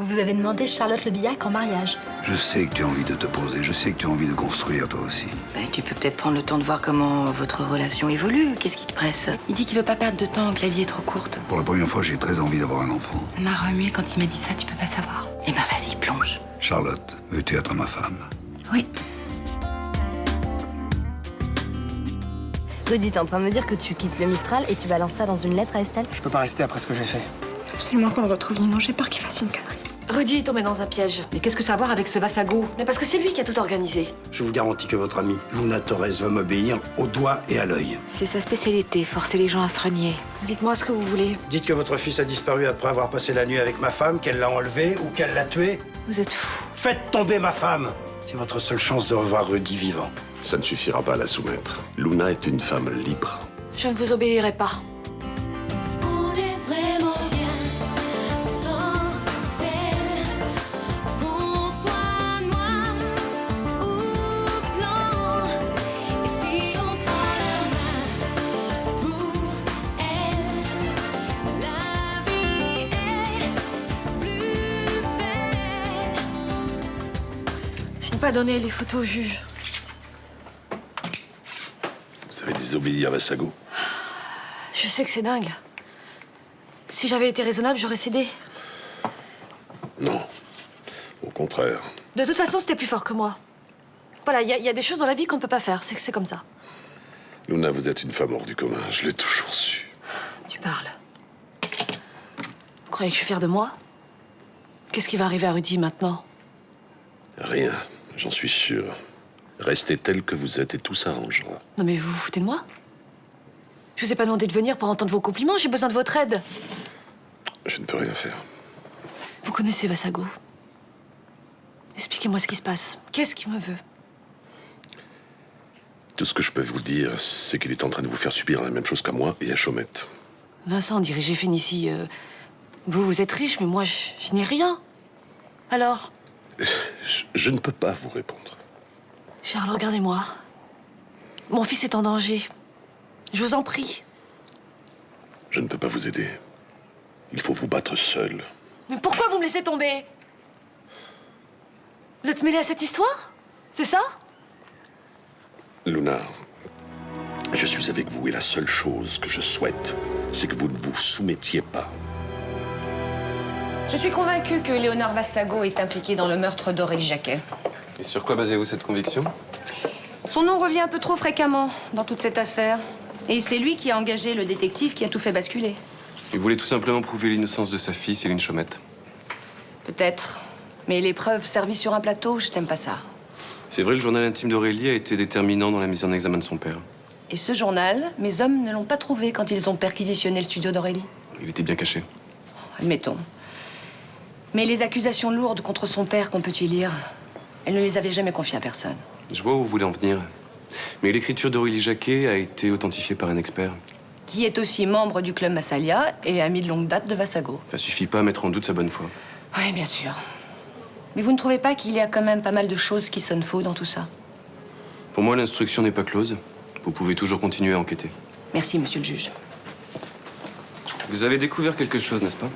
Vous avez demandé Charlotte Le Billac en mariage. Je sais que tu as envie de te poser, je sais que tu as envie de construire toi aussi. Ben, tu peux peut-être prendre le temps de voir comment votre relation évolue. Qu'est-ce qui te presse? Il dit qu'il veut pas perdre de temps, que la vie est trop courte. Pour la première fois, j'ai très envie d'avoir un enfant. Ça m'a remué quand il m'a dit ça, tu peux pas savoir. Eh ben vas-y, plonge. Charlotte, veux-tu être ma femme? Oui. Rudy, t'es en train de me dire que tu quittes le Mistral et tu balances ça dans une lettre à Estelle? Je peux pas rester après ce que j'ai fait. Absolument qu'on le retrouve, Nino. J'ai peur qu'il fasse une connerie. Rudy est tombé dans un piège. Mais qu'est-ce que ça a à voir avec ce Vassago? Mais parce que c'est lui qui a tout organisé. Je vous garantis que votre amie Luna Torres va m'obéir au doigt et à l'œil. C'est sa spécialité, forcer les gens à se renier. Dites-moi ce que vous voulez. Dites que votre fils a disparu après avoir passé la nuit avec ma femme, qu'elle l'a enlevé ou qu'elle l'a tué. Vous êtes fou. Faites tomber ma femme. C'est votre seule chance de revoir Rudy vivant. Ça ne suffira pas à la soumettre. Luna est une femme libre. Je ne vous obéirai pas. On est vraiment bien sans elle. Qu'on soit noir ou blanc. Et si on tend la main pour elle, la vie est plus belle. Je n'ai pas donné les photos au juge. Vous avez désobéi à Vassago. Je sais que c'est dingue. Si j'avais été raisonnable, j'aurais cédé. Non. Au contraire. De toute façon, c'était plus fort que moi. Voilà, il y a des choses dans la vie qu'on ne peut pas faire. C'est comme ça. Luna, vous êtes une femme hors du commun. Je l'ai toujours su. Tu parles. Vous croyez que je suis fière de moi? Qu'est-ce qui va arriver à Rudy maintenant? Rien. J'en suis sûr. Restez tel que vous êtes et tout s'arrangera. Non mais vous vous foutez de moi? Je vous ai pas demandé de venir pour entendre vos compliments, j'ai besoin de votre aide. Je ne peux rien faire. Vous connaissez Vassago. Expliquez-moi ce qui se passe. Qu'est-ce qu'il me veut? Tout ce que je peux vous dire, c'est qu'il est en train de vous faire subir la même chose qu'à moi et à Chaumette. Vincent, dirigez Phénicie. Vous êtes riche, mais moi, je n'ai rien. Alors? Je ne peux pas vous répondre. Charles, regardez-moi. Mon fils est en danger. Je vous en prie. Je ne peux pas vous aider. Il faut vous battre seul. Mais pourquoi vous me laissez tomber? Vous êtes mêlé à cette histoire? C'est ça? Luna, je suis avec vous et la seule chose que je souhaite, c'est que vous ne vous soumettiez pas. Je suis convaincue que Léonard Vassago est impliqué dans le meurtre d'Aurélie Jacquet. Et sur quoi basez-vous cette conviction? Son nom revient un peu trop fréquemment dans toute cette affaire. Et c'est lui qui a engagé le détective qui a tout fait basculer. Il voulait tout simplement prouver l'innocence de sa fille, Céline Chaumette. Peut-être. Mais les preuves servies sur un plateau, je t'aime pas ça. C'est vrai, le journal intime d'Aurélie a été déterminant dans la mise en examen de son père. Et ce journal, mes hommes ne l'ont pas trouvé quand ils ont perquisitionné le studio d'Aurélie. Il était bien caché. Admettons. Mais les accusations lourdes contre son père qu'on peut y lire, elle ne les avait jamais confiées à personne. Je vois où vous voulez en venir. Mais l'écriture d'Aurélie Jacquet a été authentifiée par un expert. Qui est aussi membre du club Massalia et ami de longue date de Vassago. Ça suffit pas à mettre en doute sa bonne foi. Oui, bien sûr. Mais vous ne trouvez pas qu'il y a quand même pas mal de choses qui sonnent faux dans tout ça? Pour moi, l'instruction n'est pas close. Vous pouvez toujours continuer à enquêter. Merci, monsieur le juge. Vous avez découvert quelque chose, n'est-ce pas?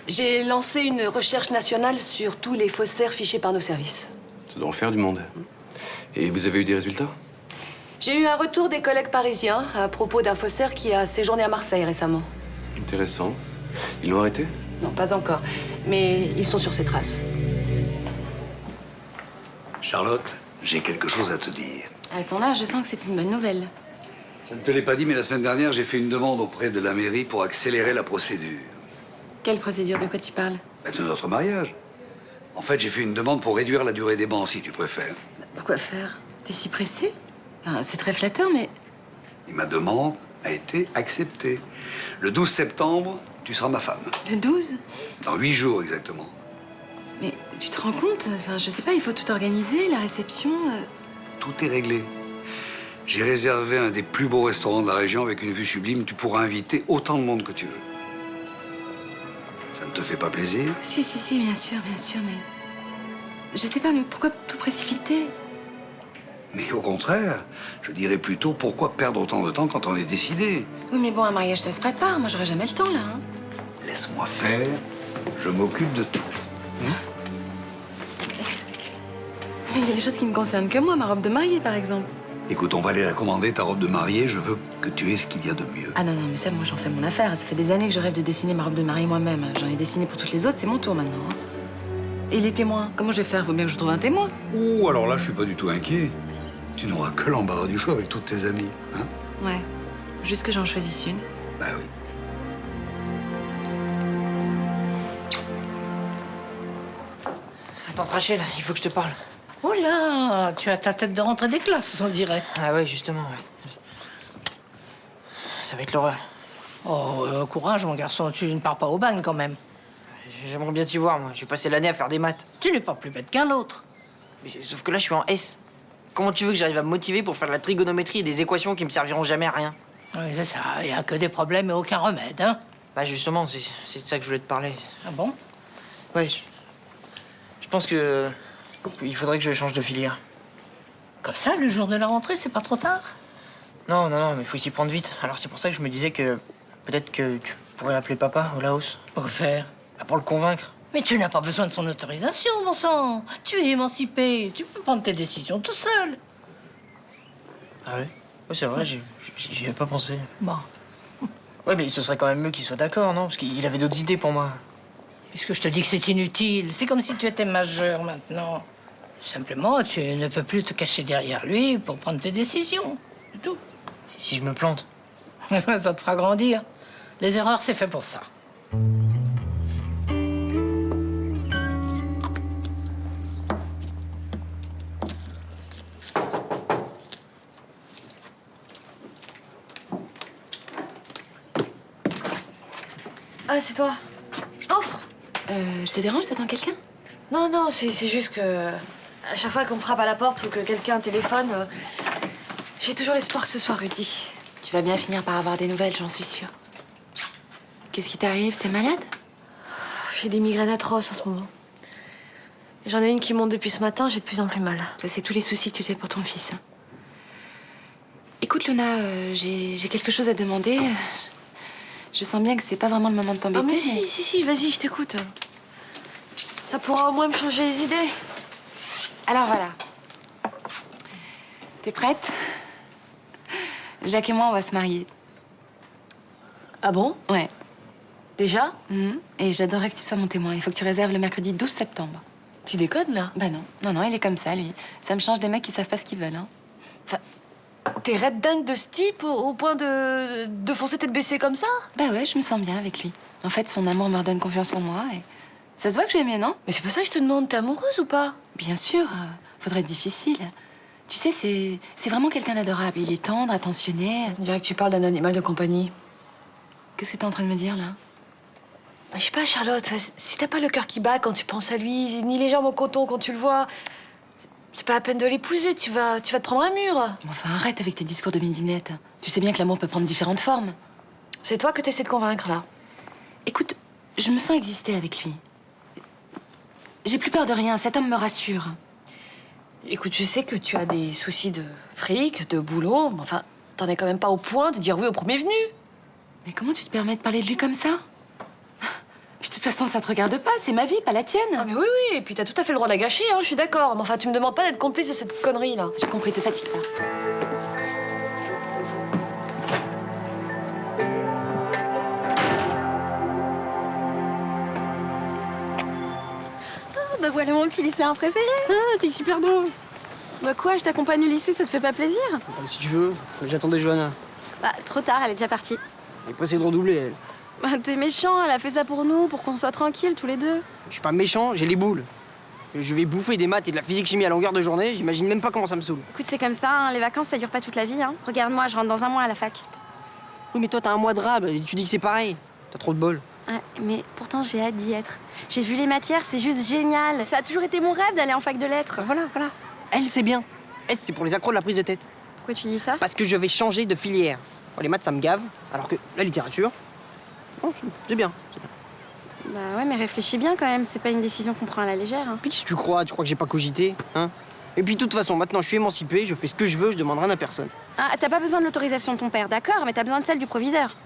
J'ai lancé une recherche nationale sur tous les faussaires fichés par nos services. Ça doit en faire du monde. Et vous avez eu des résultats? J'ai eu un retour des collègues parisiens à propos d'un faussaire qui a séjourné à Marseille récemment. Intéressant. Ils l'ont arrêté? Non, pas encore. Mais ils sont sur ses traces. Charlotte, j'ai quelque chose à te dire. À ton âge, je sens que c'est une bonne nouvelle. Je ne te l'ai pas dit, mais la semaine dernière, j'ai fait une demande auprès de la mairie pour accélérer la procédure. Quelle procédure? De quoi tu parles? De notre mariage. En fait, j'ai fait une demande pour réduire la durée des bans, si tu préfères. Pourquoi faire? T'es si pressé? Enfin, c'est très flatteur, mais... Et ma demande a été acceptée. Le 12 septembre, tu seras ma femme. Le 12? Dans 8 jours, exactement. Mais tu te rends compte? Enfin, je sais pas, il faut tout organiser, la réception... Tout est réglé. J'ai réservé un des plus beaux restaurants de la région avec une vue sublime. Tu pourras inviter autant de monde que tu veux. Ça ne te fait pas plaisir? Si, bien sûr, mais... Je sais pas, mais pourquoi tout précipiter? Mais au contraire, je dirais plutôt pourquoi perdre autant de temps quand on est décidé? Oui, mais bon, un mariage, ça se prépare. Moi, j'aurai jamais le temps, là. Hein. Laisse-moi faire. Je m'occupe de tout. Mais il y a des choses qui ne concernent que moi, ma robe de mariée, par exemple. Écoute, on va aller la commander, ta robe de mariée. Je veux que tu aies ce qu'il y a de mieux. Ah non, non, mais ça, moi, j'en fais mon affaire. Ça fait des années que je rêve de dessiner ma robe de mariée moi-même. J'en ai dessiné pour toutes les autres, c'est mon tour maintenant. Hein. Et les témoins, comment je vais faire? Faut bien que je trouve un témoin. Oh, alors là, je suis pas du tout inquiet. Tu n'auras que l'embarras du choix avec toutes tes amies, hein? Ouais, juste que j'en choisisse une. Bah oui. Attends, Rachel, il faut que je te parle. Oh là, tu as ta tête de rentrée des classes, on dirait. Ah ouais, justement, ouais. Ça va être l'horreur. Oh, courage, mon garçon, tu ne pars pas au bagne quand même. J'aimerais bien t'y voir, moi. J'ai passé l'année à faire des maths. Tu n'es pas plus bête qu'un autre. Mais, sauf que là, je suis en S. Comment tu veux que j'arrive à me motiver pour faire de la trigonométrie et des équations qui me serviront jamais à rien? Oui, c'est ça, il n'y a que des problèmes et aucun remède, hein. Bah justement, c'est de ça que je voulais te parler. Ah bon? Ouais, je pense que... il faudrait que je change de filière. Comme ça, le jour de la rentrée, c'est pas trop tard? Non, non, non, mais il faut s'y prendre vite. Alors c'est pour ça que je me disais que peut-être que tu pourrais appeler papa au Laos. Pour faire? Bah, pour le convaincre. Mais tu n'as pas besoin de son autorisation, mon sang. Tu es émancipé, tu peux prendre tes décisions tout seul. Ah ouais? Ouais, c'est vrai, j'y avais pas pensé. Bon. Ouais, mais ce serait quand même mieux qu'il soit d'accord, non? Parce qu'il avait d'autres idées pour moi. Puisque je te dis que c'est inutile, c'est comme si tu étais majeur maintenant. Simplement, tu ne peux plus te cacher derrière lui pour prendre tes décisions. C'est tout. Et si je me plante? Ça te fera grandir. Les erreurs, c'est fait pour ça. Ah, c'est toi. Entre. Je te dérange? T'attends quelqu'un? Non, non, c'est juste que... à chaque fois qu'on me frappe à la porte ou que quelqu'un téléphone, j'ai toujours l'espoir que ce soit Rudy. Tu vas bien finir par avoir des nouvelles, j'en suis sûre. Qu'est-ce qui t'arrive? T'es malade? J'ai des migraines atroces en ce moment. J'en ai une qui monte depuis ce matin, j'ai de plus en plus mal. Ça, c'est tous les soucis que tu te fais pour ton fils. Hein. Écoute, Luna, j'ai quelque chose à te demander. Je sens bien que c'est pas vraiment le moment de t'embêter. Ah, mais si, vas-y, je t'écoute. Ça pourra au moins me changer les idées. Alors voilà. T'es prête? Jacques et moi, on va se marier. Ah bon? Ouais. Déjà? Et j'adorerais que tu sois mon témoin. Il faut que tu réserves le mercredi 12 septembre. Tu déconnes, là? Bah non. Non, il est comme ça, lui. Ça me change des mecs qui savent pas ce qu'ils veulent, hein. Enfin, t'es red dingue de ce type au point de foncer tête baissée comme ça? Bah ouais, je me sens bien avec lui. En fait, son amour me redonne confiance en moi et... Ça se voit que je vais mieux, non? Mais c'est pas ça que je te demande. T'es amoureuse ou pas? Bien sûr. Faudrait être difficile. Tu sais, c'est vraiment quelqu'un d'adorable. Il est tendre, attentionné. On dirait que tu parles d'un animal de compagnie. Qu'est-ce que t'es en train de me dire, là? Je sais pas, Charlotte, si t'as pas le cœur qui bat quand tu penses à lui, ni les jambes au coton quand tu le vois, c'est pas la peine de l'épouser, tu vas te prendre un mur. Enfin, arrête avec tes discours de midinette. Tu sais bien que l'amour peut prendre différentes formes. C'est toi que t'essaies de convaincre, là. Écoute, je me sens exister avec lui. J'ai plus peur de rien, cet homme me rassure. Écoute, je sais que tu as des soucis de fric, de boulot, mais enfin, t'en es quand même pas au point de dire oui au premier venu. Mais comment tu te permets de parler de lui comme ça? De toute façon, ça te regarde pas, c'est ma vie, pas la tienne. Ah mais oui, et puis t'as tout à fait le droit de la gâcher, hein, je suis d'accord. Mais enfin, tu me demandes pas d'être complice de cette connerie, là. J'ai compris, te fatigue pas. Oh, bah voilà mon petit lycéen préféré. Ah, t'es super drôle. Bah quoi, je t'accompagne au lycée, ça te fait pas plaisir? Si tu veux, j'attendais Johanna. Bah trop tard, elle est déjà partie. Elle est pressée de redoubler, elle. Bah t'es méchant, elle a fait ça pour nous, pour qu'on soit tranquilles tous les deux. Je suis pas méchant, j'ai les boules. Je vais bouffer des maths et de la physique-chimie à longueur de journée, j'imagine même pas comment ça me saoule. Écoute, c'est comme ça, hein, les vacances ça dure pas toute la vie. Hein. Regarde-moi, je rentre dans un mois à la fac. Oui, mais toi t'as un mois de rab et tu dis que c'est pareil. T'as trop de bol. Ouais, mais pourtant j'ai hâte d'y être. J'ai vu les matières, c'est juste génial. Ça a toujours été mon rêve d'aller en fac de lettres. Voilà. Elle, c'est bien. S, c'est pour les accros de la prise de tête. Pourquoi tu dis ça? Parce que je vais changer de filière. Bon, les maths, ça me gave, alors que la littérature, bon, c'est bien. Bah ouais, mais réfléchis bien quand même, c'est pas une décision qu'on prend à la légère. Hein. Puis qu'est-ce que tu crois? Tu crois que j'ai pas cogité, hein? Et puis de toute façon, maintenant je suis émancipé, je fais ce que je veux, je demande rien à personne. Ah, t'as pas besoin de l'autorisation de ton père, d'accord, mais t'as besoin de celle du proviseur.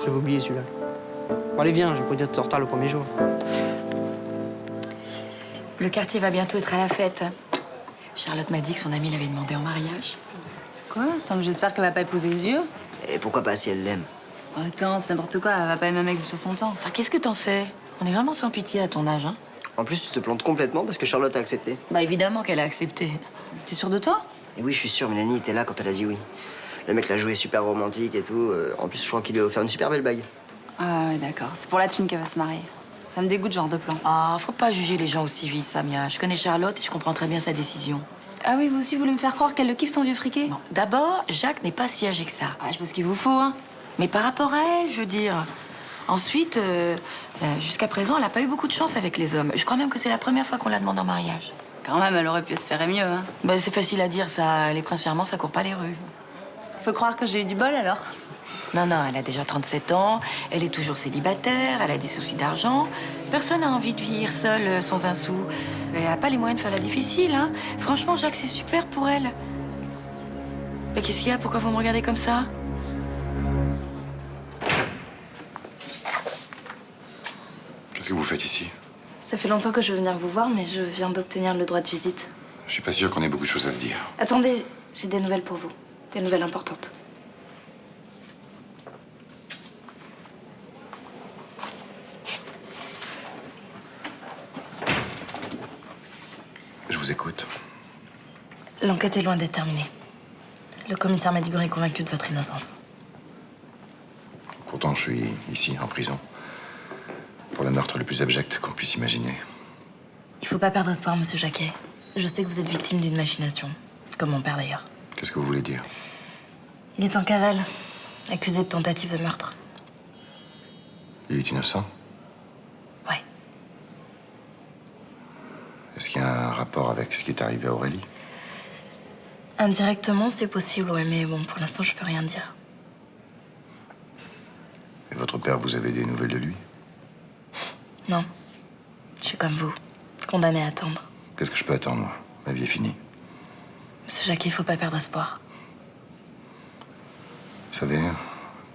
J'avais oublié celui-là. Bon, allez, viens, j'ai pas dire de retard le premier jour. Le quartier va bientôt être à la fête. Charlotte m'a dit que son amie l'avait demandé en mariage. Quoi? Attends, mais j'espère qu'elle va pas épouser ce vieux. Et pourquoi pas si elle l'aime? Attends, c'est n'importe quoi, elle va pas aimer un mec de 60 ans. Enfin, qu'est-ce que t'en sais? On est vraiment sans pitié à ton âge, hein? En plus, tu te plantes complètement parce que Charlotte a accepté. Bah évidemment qu'elle a accepté. T'es sûr de toi? Et oui, je suis sûr, Mélanie était là quand elle a dit oui. Le mec l'a joué super romantique et tout. En plus, je crois qu'il lui a offert une super belle bague. Ah ouais, d'accord. C'est pour la thune qu'elle va se marier. Ça me dégoûte, ce genre de plan. Ah, faut pas juger les gens aussi vite, Samia. Je connais Charlotte et je comprends très bien sa décision. Ah oui, vous aussi, vous voulez me faire croire qu'elle le kiffe, son vieux friqué? Non. D'abord, Jacques n'est pas si âgé que ça. Ah, je sais pas ce qu'il vous faut, hein. Mais par rapport à elle, je veux dire. Ensuite, jusqu'à présent, elle n'a pas eu beaucoup de chance avec les hommes. Je crois même que c'est la première fois qu'on la demande en mariage. Quand même, elle aurait pu espérer mieux, hein. Bah, c'est facile à dire, ça. Les princes charmants, ça court pas les rues. Faut croire que j'ai eu du bol, alors. Non, non, elle a déjà 37 ans, elle est toujours célibataire, elle a des soucis d'argent. Personne n'a envie de vivre seule, sans un sou. Elle n'a pas les moyens de faire la difficile, hein. Franchement, Jacques, c'est super pour elle. Mais qu'est-ce qu'il y a? Pourquoi vous me regardez comme ça? Qu'est-ce que vous faites ici? Ça fait longtemps que je veux venir vous voir, mais je viens d'obtenir le droit de visite. Je suis pas sûr qu'on ait beaucoup de choses à se dire. Attendez, j'ai des nouvelles pour vous. Des nouvelles importantes. Je vous écoute. L'enquête est loin d'être terminée. Le commissaire Madigan est convaincu de votre innocence. Pourtant, je suis ici, en prison. Pour le meurtre le plus abject qu'on puisse imaginer. Il faut pas perdre espoir, monsieur Jacquet. Je sais que vous êtes victime d'une machination. Comme mon père, d'ailleurs. Qu'est-ce que vous voulez dire? Il est en cavale, accusé de tentative de meurtre. Il est innocent? Ouais. Est-ce qu'il y a un rapport avec ce qui est arrivé à Aurélie? Indirectement, c'est possible, ouais, mais bon, pour l'instant, je peux rien dire. Et votre père, vous avez des nouvelles de lui? Non. Je suis comme vous, condamnée à attendre. Qu'est-ce que je peux attendre, moi? Ma vie est finie. Monsieur Jacquet, il faut pas perdre espoir. Vous savez,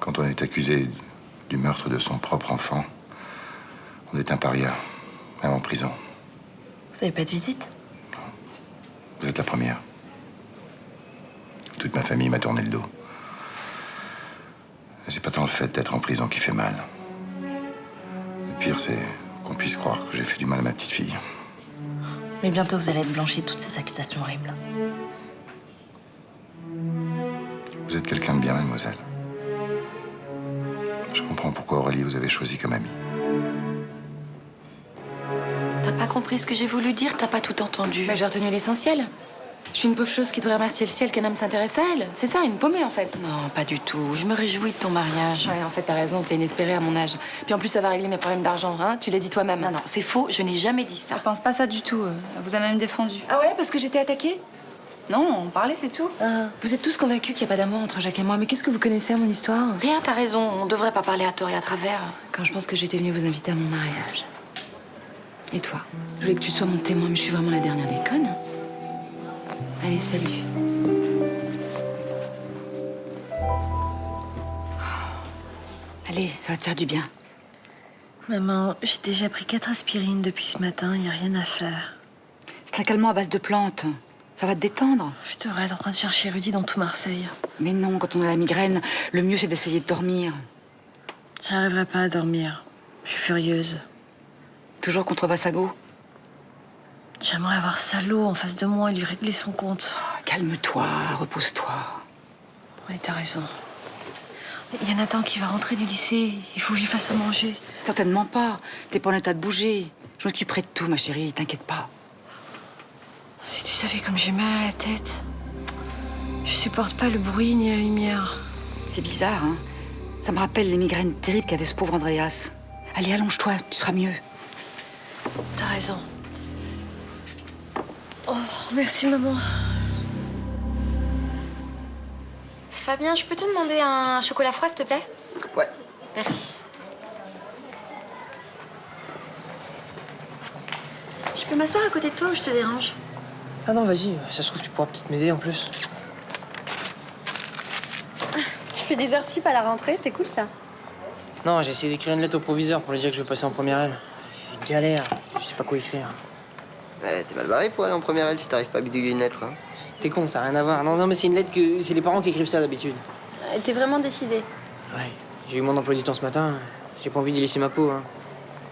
quand on est accusé du meurtre de son propre enfant, on est un paria, même en prison. Vous avez pas de visite? Vous êtes la première. Toute ma famille m'a tourné le dos. Et c'est pas tant le fait d'être en prison qui fait mal. Le pire, c'est qu'on puisse croire que j'ai fait du mal à ma petite fille. Mais bientôt, vous allez être blanchi de toutes ces accusations horribles. Vous êtes quelqu'un de bien, mademoiselle. Je comprends pourquoi Aurélie vous avez choisi comme amie. T'as pas compris ce que j'ai voulu dire? T'as pas tout entendu? Mais j'ai retenu l'essentiel. Je suis une pauvre chose qui devrait remercier le ciel qu'un homme s'intéresse à elle. C'est ça, une paumée, en fait. Non, pas du tout. Je me réjouis de ton mariage. Ouais, en fait, t'as raison, c'est inespéré à mon âge. Puis en plus, ça va régler mes problèmes d'argent, hein. Tu l'as dit toi-même. Non, non, c'est faux, je n'ai jamais dit ça. Elle pense pas ça du tout. Elle vous a même défendu. Ah ouais, parce que j'étais attaquée? Non, on parlait, c'est tout. Vous êtes tous convaincus qu'il n'y a pas d'amour entre Jacques et moi, mais qu'est-ce que vous connaissez à mon histoire? Rien, t'as raison, on devrait pas parler à tort et à travers. Quand je pense que j'étais venue vous inviter à mon mariage. Et toi? Je voulais que tu sois mon témoin, mais je suis vraiment la dernière des connes. Allez, salut. Allez, ça va te faire du bien. Maman, j'ai déjà pris 4 aspirines depuis ce matin, il n'y a rien à faire. C'est un calmant à base de plantes. Ça va te détendre. Je devrais être en train de chercher Rudy dans tout Marseille. Mais non, quand on a la migraine, le mieux c'est d'essayer de dormir. J'arriverai pas à dormir. Je suis furieuse. Toujours contre Vassago? J'aimerais avoir Salaud en face de moi et lui régler son compte. Calme-toi, repose-toi. Oui, t'as raison. Il y a Nathan qui va rentrer du lycée. Il faut que j'y fasse à manger. Certainement pas. T'es pas en état de bouger. Je m'occuperai de tout, ma chérie, t'inquiète pas. Si tu savais comme j'ai mal à la tête. Je supporte pas le bruit ni la lumière. C'est bizarre, hein? Ça me rappelle les migraines terribles qu'avait ce pauvre Andreas. Allez, allonge-toi, tu seras mieux. T'as raison. Oh, merci, maman. Fabien, je peux te demander un chocolat froid, s'il te plaît? Ouais. Merci. Je peux m'asseoir à côté de toi ou je te dérange? Ah non, vas-y, ça se trouve, tu pourras peut-être m'aider en plus. Tu fais des heures sup à la rentrée, c'est cool ça. Non, j'ai essayé d'écrire une lettre au proviseur pour lui dire que je vais passer en première L. C'est une galère, je sais pas quoi écrire. Ouais, t'es mal barré pour aller en première L si t'arrives pas à bidouiller une lettre. Hein. T'es con, ça n'a rien à voir. Non, mais c'est une lettre que... C'est les parents qui écrivent ça d'habitude. T'es vraiment décidé? Ouais, j'ai eu mon emploi du temps ce matin. J'ai pas envie d'y laisser ma peau. Hein.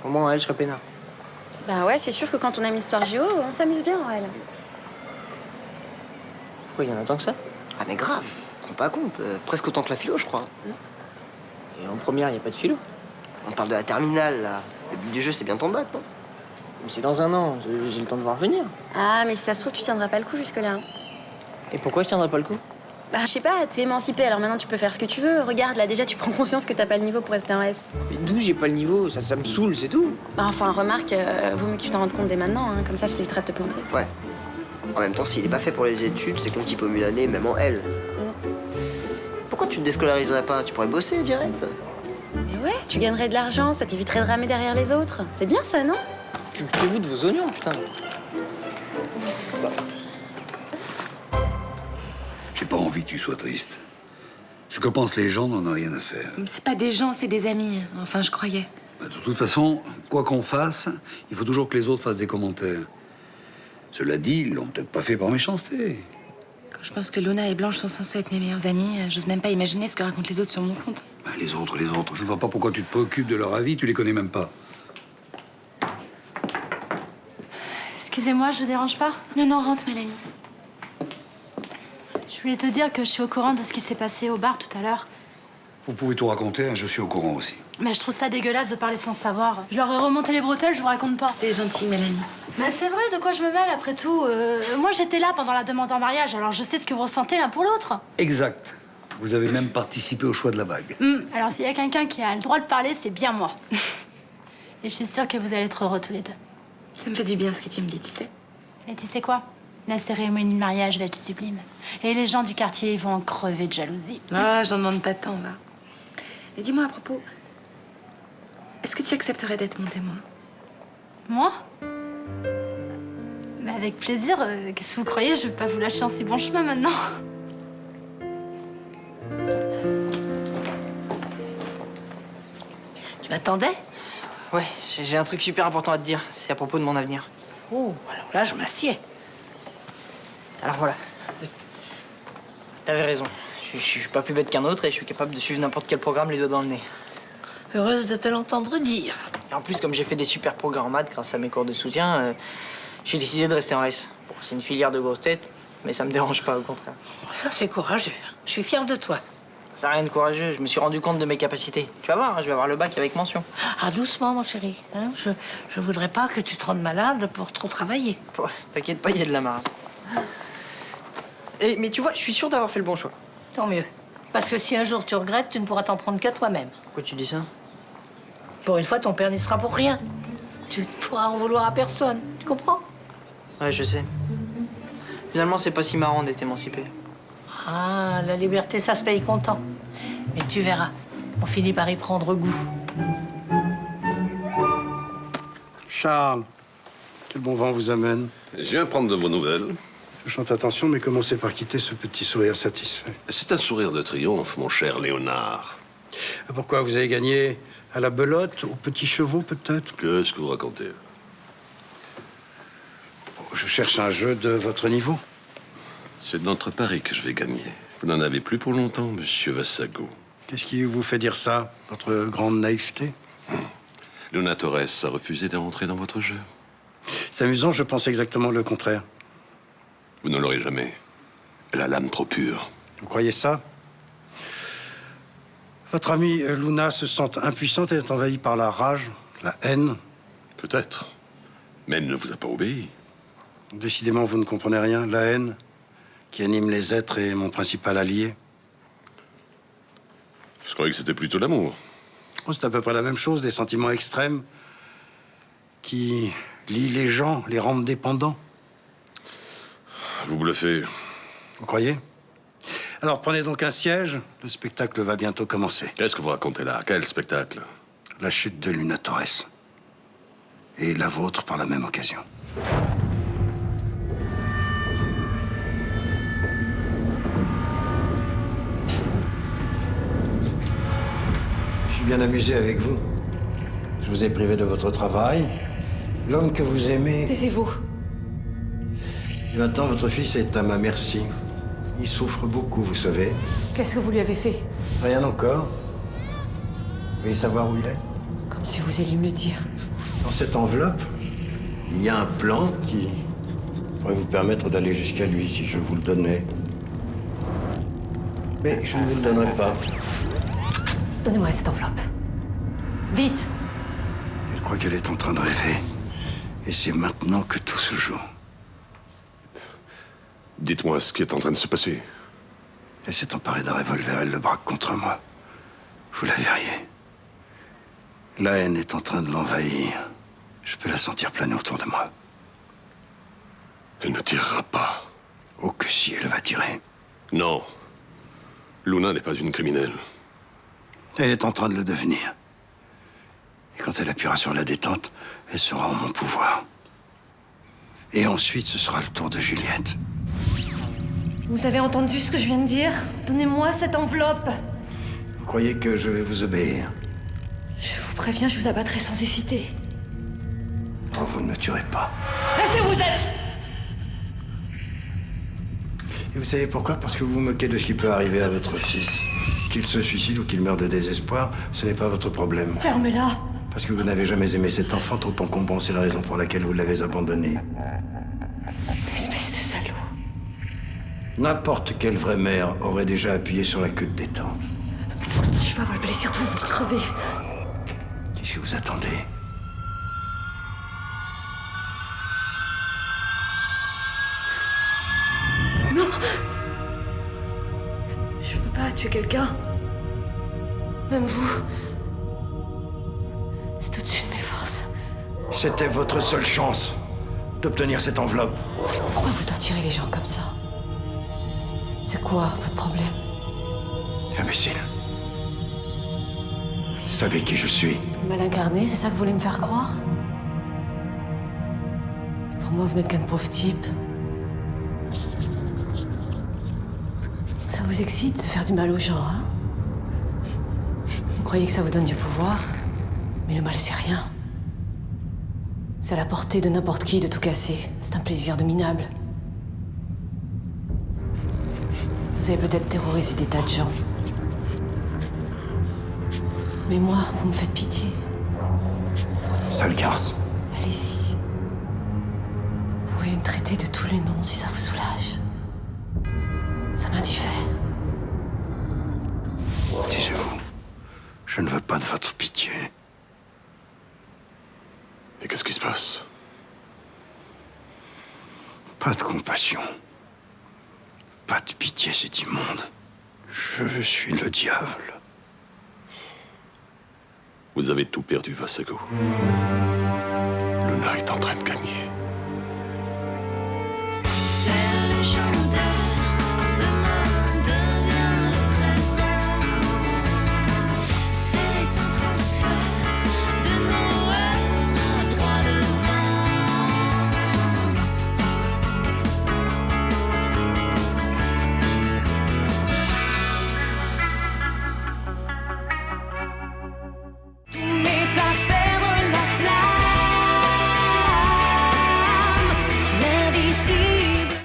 Au moins, en L, je serais peinard. Bah ouais, c'est sûr que quand on aime l'histoire géo, on s'amuse bien en elle. Pourquoi il y en a tant que ça? Ah mais grave, tu te rends pas compte, presque autant que la philo je crois. Et en première, y a pas de philo? On parle de la terminale là. Le but du jeu c'est bien ton bac, non? Mais c'est dans un an, j'ai le temps de voir venir. Ah, mais si ça se trouve, tu tiendras pas le coup jusque-là. Hein. Et pourquoi je tiendrai pas le coup? Bah, je sais pas, t'es émancipé, alors maintenant tu peux faire ce que tu veux. Regarde, là déjà tu prends conscience que t'as pas le niveau pour rester en S. Mais d'où j'ai pas le niveau? Ça me saoule, c'est tout. Bah, enfin, remarque, vaut mieux que tu t'en rendes compte dès maintenant, hein, comme ça t'éviteras de te planter. Ouais. En même temps, s'il est pas fait pour les études, c'est con qu'il peut mieux l'année, même en L. Pourquoi tu te déscolariserais pas? Tu pourrais bosser direct. Mais ouais, tu gagnerais de l'argent, ça t'éviterait de ramer derrière les autres. C'est bien ça, non? Occupez-vous de vos oignons, putain. J'ai pas envie que tu sois triste. Ce que pensent les gens n'en a rien à faire. C'est pas des gens, c'est des amis. Enfin, je croyais. De toute façon, quoi qu'on fasse, il faut toujours que les autres fassent des commentaires. Cela dit, ils l'ont peut-être pas fait par méchanceté. Quand je pense que Luna et Blanche sont censées être mes meilleures amies, j'ose même pas imaginer ce que racontent les autres sur mon compte. Ben, les autres. Je ne vois pas pourquoi tu te préoccupes de leur avis, tu les connais même pas. Excusez-moi, je vous dérange pas? Non, non, rentre, Mélanie. Je voulais te dire que je suis au courant de ce qui s'est passé au bar tout à l'heure. Vous pouvez tout raconter, hein, je suis au courant aussi. Mais je trouve ça dégueulasse de parler sans savoir. Je leur ai remonté les bretelles, je vous raconte pas. T'es gentille, Mélanie. Mais c'est vrai, de quoi je me mêle après tout? Moi j'étais là pendant la demande en mariage, alors je sais ce que vous ressentez l'un pour l'autre. Exact. Vous avez même participé au choix de la bague. Alors s'il y a quelqu'un qui a le droit de parler, c'est bien moi. Et je suis sûre que vous allez être heureux tous les deux. Ça me fait du bien ce que tu me dis, tu sais. Et tu sais quoi? La cérémonie de mariage va être sublime. Et les gens du quartier ils vont en crever de jalousie. Ah, j'en demande pas tant, va. Et dis-moi à propos, est-ce que tu accepterais d'être mon témoin? Moi? Mais avec plaisir. Qu'est-ce que vous croyez? Je vais pas vous lâcher en si bon chemin maintenant. Tu m'attendais? Ouais, j'ai un truc super important à te dire. C'est à propos de mon avenir. Oh, alors là, je m'assieds. Alors voilà. T'avais raison. Je suis pas plus bête qu'un autre et je suis capable de suivre n'importe quel programme les doigts dans le nez. Heureuse de te l'entendre dire. Et en plus, comme j'ai fait des super progrès en maths grâce à mes cours de soutien, j'ai décidé de rester en S. Bon, c'est une filière de grosse tête, mais ça me dérange pas, au contraire. Ça, c'est courageux. Je suis fière de toi. Ça n'a rien de courageux, je me suis rendu compte de mes capacités. Tu vas voir, hein, je vais avoir le bac avec mention. Ah, doucement, mon chéri. Hein, je voudrais pas que tu te rendes malade pour trop travailler. Bon, t'inquiète pas, il y a de la marge. Mais tu vois, je suis sûr d'avoir fait le bon choix. Tant mieux. Parce que si un jour tu regrettes, tu ne pourras t'en prendre qu'à toi-même. Pourquoi tu dis ça? Pour une fois, ton père n'y sera pour rien. Tu ne pourras en vouloir à personne. Tu comprends? Ouais, je sais. Finalement, c'est pas si marrant d'être émancipé. Ah, la liberté, ça se paye content. Mais tu verras, on finit par y prendre goût. Charles, quel bon vent vous amène? Je viens prendre de vos nouvelles. Je chante attention, mais commencez par quitter ce petit sourire satisfait. C'est un sourire de triomphe, mon cher Léonard. Pourquoi vous avez gagné? À la belote, aux petits chevaux, peut-être? Qu'est-ce que vous racontez? Je cherche un jeu de votre niveau. C'est notre pari que je vais gagner. Vous n'en avez plus pour longtemps, monsieur Vassago. Qu'est-ce qui vous fait dire ça? Votre grande naïveté? Luna Torres a refusé de rentrer dans votre jeu. C'est amusant, je pense exactement le contraire. Vous ne l'aurez jamais. Elle a l'âme trop pure. Vous croyez ça? Votre amie Luna se sent impuissante et est envahie par la rage, la haine. Peut-être. Mais elle ne vous a pas obéi. Décidément, vous ne comprenez rien. La haine qui anime les êtres est mon principal allié. Je croyais que c'était plutôt l'amour. Oh, c'est à peu près la même chose, des sentiments extrêmes qui lient les gens, les rendent dépendants. Vous bluffez. Vous croyez? Alors prenez donc un siège, le spectacle va bientôt commencer. Qu'est-ce que vous racontez là? Quel spectacle? La chute de Luna Torres. Et la vôtre par la même occasion. bien amusé avec vous. Je vous ai privé de votre travail. L'homme que vous aimez... Taisez-vous. Et maintenant, votre fils est à ma merci. Il souffre beaucoup, vous savez. Qu'est-ce que vous lui avez fait? Rien encore. Vous voulez savoir où il est? Comme si vous alliez me le dire. Dans cette enveloppe, il y a un plan qui pourrait vous permettre d'aller jusqu'à lui si je vous le donnais. Mais je ne vous le donnerai pas. Donnez-moi cette enveloppe. Vite! Je crois qu'elle est en train de rêver. Et c'est maintenant que tout se joue. Dites-moi ce qui est en train de se passer. Elle s'est emparée d'un revolver, elle le braque contre moi. Vous la verriez. La haine est en train de l'envahir. Je peux la sentir planer autour de moi. Elle ne tirera pas. Oh que si, elle va tirer. Non. Luna n'est pas une criminelle. Elle est en train de le devenir. Et quand elle appuiera sur la détente, elle sera en mon pouvoir. Et ensuite, ce sera le tour de Juliette. Vous avez entendu ce que je viens de dire? Donnez-moi cette enveloppe. Vous croyez que je vais vous obéir? Je vous préviens, je vous abattrai sans hésiter. Oh, vous ne me tuerez pas. Restez où vous êtes! Et vous savez pourquoi? Parce que vous vous moquez de ce qui peut arriver à votre fils. Qu'il se suicide ou qu'il meure de désespoir, ce n'est pas votre problème. Fermez-la. Parce que vous n'avez jamais aimé cet enfant trop encombrant, c'est la raison pour laquelle vous l'avez abandonné. Espèce de salaud. N'importe quelle vraie mère aurait déjà appuyé sur la queue de détente. Je vais avoir le plaisir de vous crever. Qu'est-ce que vous attendez? Non! Je peux pas tuer quelqu'un. Même vous. C'est au-dessus de mes forces. C'était votre seule chance d'obtenir cette enveloppe. Pourquoi vous torturez les gens comme ça? C'est quoi votre problème? Imbécile. Vous savez qui je suis. Mal incarné, c'est ça que vous voulez me faire croire? Pour moi, vous n'êtes qu'un pauvre type. Ça vous excite de faire du mal aux gens, hein? Vous croyez que ça vous donne du pouvoir? Mais le mal, c'est rien. C'est à la portée de n'importe qui de tout casser. C'est un plaisir de minable. Vous avez peut-être terrorisé des tas de gens. Mais moi, vous me faites pitié. Sale garce. Allez-y. Vous pouvez me traiter de tous les noms si ça vous soulage. Ça m'indiffère. Taisez-vous. Je ne veux pas de votre pitié. Et qu'est-ce qui se passe? Pas de compassion. Pas de pitié, c'est immonde. Je suis le diable. Vous avez tout perdu, Vasego. Luna est en train de gagner.